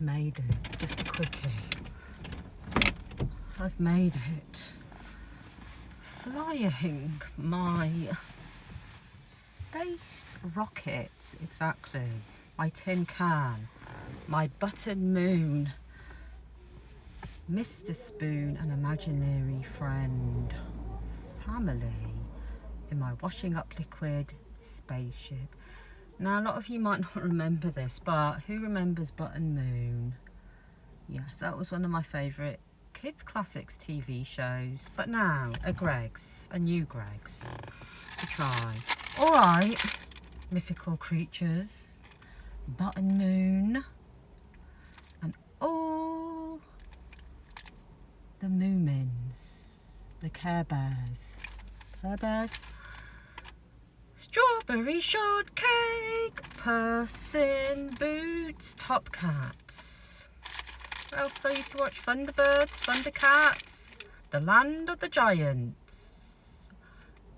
made it. Just a quickie. I've made it. Flying my space rocket, exactly. My tin can, my buttered moon, Mr. Spoon, an imaginary friend, family in my washing up liquid spaceship. Now, a lot of you might not remember this, but who remembers Button Moon? Yes, that was one of my favourite kids classics TV shows. But now, a new Greg's to try. Alright, mythical creatures, Button Moon, and all the Moomins, the Care Bears. Care Bears? Strawberry shortcake, Puss in Boots, Top Cats. What else I used to watch? Thunderbirds, Thundercats, The Land of the Giants.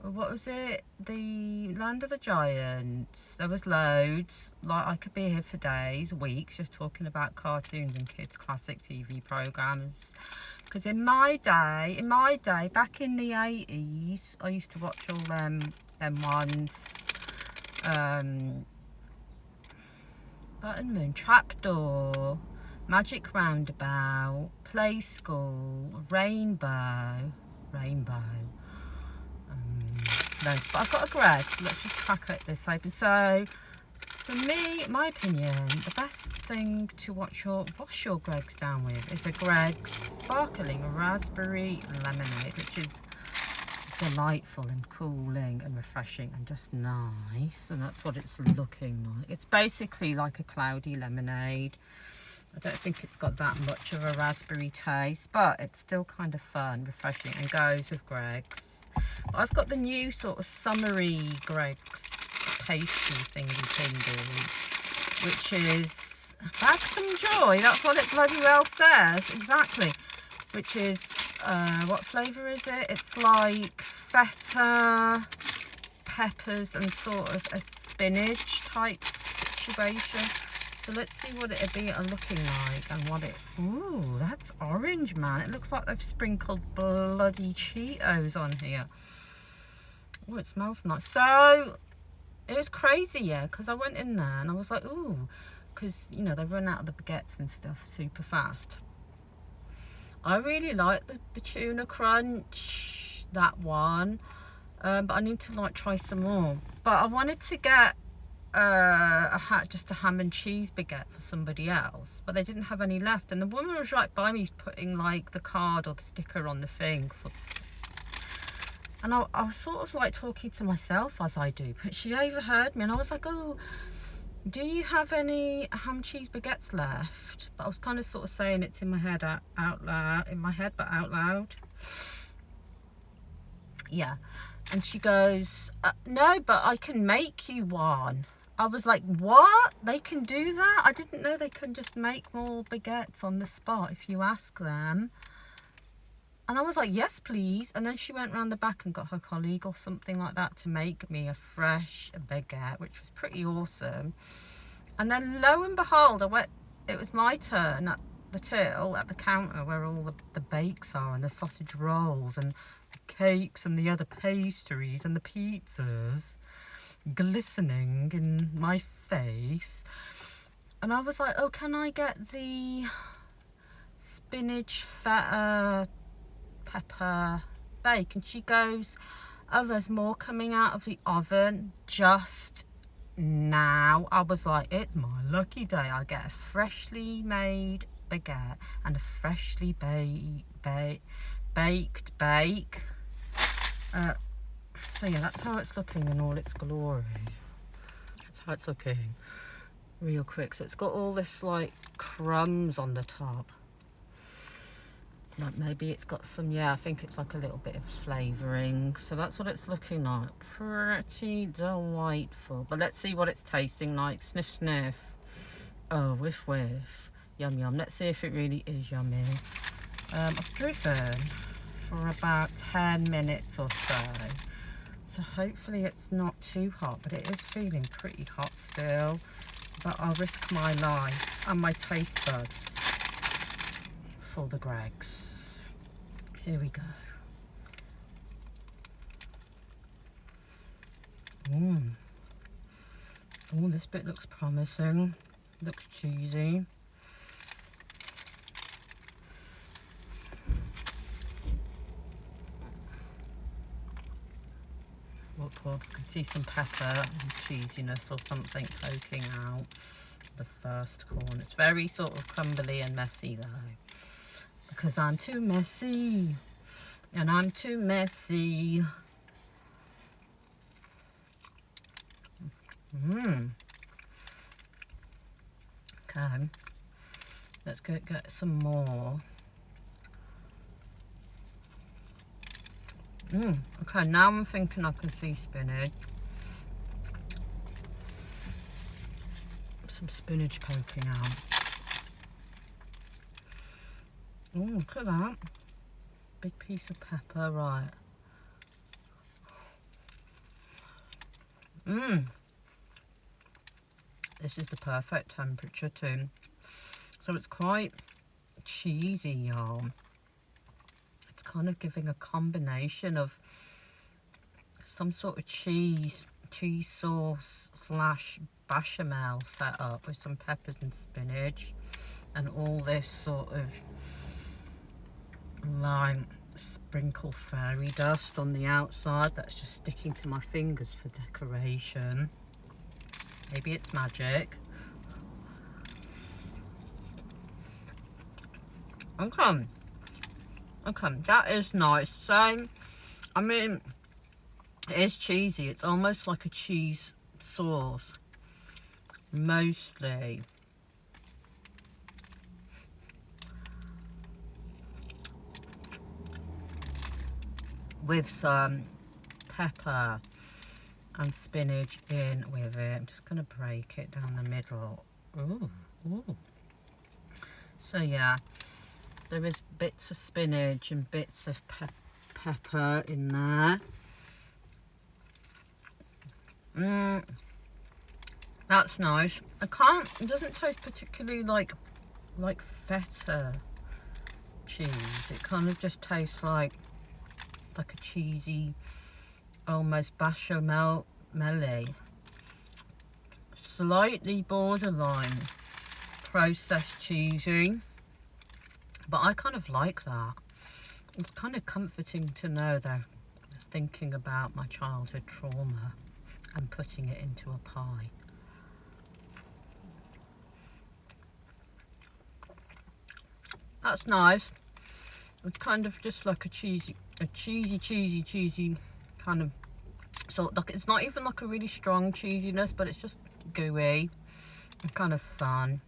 What was it? The Land of the Giants. There was loads. Like, I could be here for days, weeks, just talking about cartoons and kids' classic TV programmes. Because in my day, back in the 80s, I used to watch all them ones. Button Moon, Trapdoor, Magic Roundabout, Play School, Rainbow. No, but I've got a Greg, so let's just crack this open. So, for me, my opinion, the best thing to wash your Greg's down with is a Greg's sparkling raspberry lemonade, which is delightful and cooling and refreshing and just nice. And that's what it's looking like. It's basically like a cloudy lemonade. I don't think it's got that much of a raspberry taste, but it's still kind of fun, refreshing, and goes with Greg's. But I've got the new sort of summery Greg's pastry thingy, which is Bag Some Joy. That's what it bloody well says, exactly. Which is, what flavour is it? It's like feta, peppers, and sort of a spinach type situation. So let's see what it'd be looking like and what it... Ooh, that's orange, man. It looks like they've sprinkled bloody Cheetos on here. Oh, it smells nice. So, it was crazy, yeah, because I went in there and I was like, ooh, because, you know, they run out of the baguettes and stuff super fast. I really like the tuna crunch, that one. But I need to, like, try some more. But I wanted to get just a ham and cheese baguette for somebody else, but they didn't have any left, and the woman was right by me putting like the card or the sticker on the thing and I was sort of like talking to myself as I do, but she overheard me and I was like, oh, do you have any ham cheese baguettes left? But I was kind of sort of saying it to my head out loud, in my head, but out loud. Yeah. And she goes, no, but I can make you one. I was like, what? They can do that? I didn't know they can just make more baguettes on the spot if you ask them. And I was like, yes, please. And then she went round the back and got her colleague or something like that to make me a fresh baguette, which was pretty awesome. And then lo and behold, it was my turn at the till, at the counter where all the bakes are and the sausage rolls and the cakes and the other pastries and the pizzas glistening in my face. And I was like, oh, can I get the spinach, feta, pepper bake? And she goes, oh, there's more coming out of the oven just now. I was like, it's my lucky day. I get a freshly made baguette and a freshly baked bake. So yeah, that's how it's looking in all its glory. That's how it's looking real quick. So it's got all this like crumbs on the top. Like maybe it's got some, yeah, I think it's like a little bit of flavouring. So that's what it's looking like. Pretty delightful. But let's see what it's tasting like. Sniff, sniff. Oh, whiff, whiff. Yum, yum. Let's see if it really is yummy. I've driven for about 10 minutes or so. So hopefully it's not too hot, but it is feeling pretty hot still. but I'll risk my life and my taste buds for the Greggs. Here we go. Oh, this bit looks promising. Looks cheesy. Look, I can see some pepper and cheesiness or something poking out the first corn. It's very sort of crumbly and messy though, because I'm too messy, and I'm too messy. Okay, let's go get some more. Okay, now I'm thinking I can see spinach. Some spinach poking out. Oh, look at that. Big piece of pepper, right. This is the perfect temperature too. So it's quite cheesy, y'all. It's kind of giving a combination of some sort of cheese sauce / bechamel set up with some peppers and spinach, and all this sort of lime sprinkle fairy dust on the outside that's just sticking to my fingers for decoration. Maybe it's magic. Okay, that is nice. So, I mean, it is cheesy. It's almost like a cheese sauce, mostly. With some pepper and spinach in with it. I'm just going to break it down the middle. Ooh. So yeah, there is bits of spinach and bits of pepper in there. That's nice. It doesn't taste particularly like feta cheese. It kind of just tastes like a cheesy, almost bechamel melly, slightly borderline processed cheesy, but I kind of like that. It's kind of comforting to know they're thinking about my childhood trauma and putting it into a pie. That's nice. It's kind of just like a cheesy kind of sort. Like, it's not even like a really strong cheesiness, but it's just gooey and kind of fun.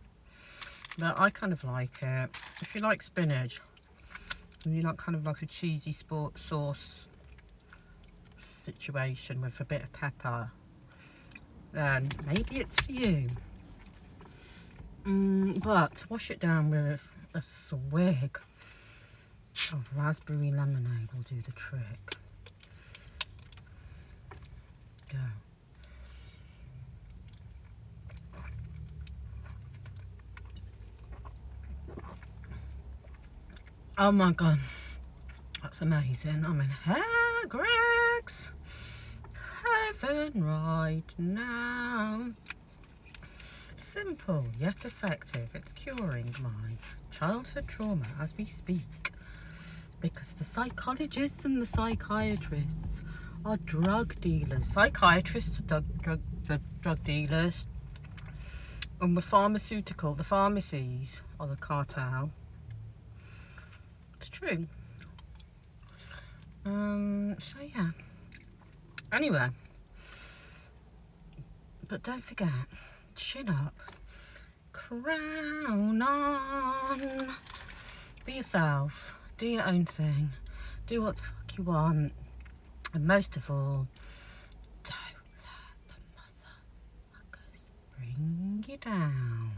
But I kind of like it. If you like spinach and you like kind of like a cheesy sport sauce situation with a bit of pepper, then maybe it's for you. But wash it down with a swig of raspberry lemonade will do the trick. Go. Oh my god, that's amazing. I'm in Greggs heaven right now. Simple yet effective. It's curing my childhood trauma as we speak, because the psychologists and the psychiatrists are drug dealers. Psychiatrists are drug dealers, and the pharmacies are the cartel. It's true. So yeah. Anyway, but don't forget, chin up, crown on, be yourself, do your own thing, do what the fuck you want, and most of all, don't let the motherfuckers bring you down.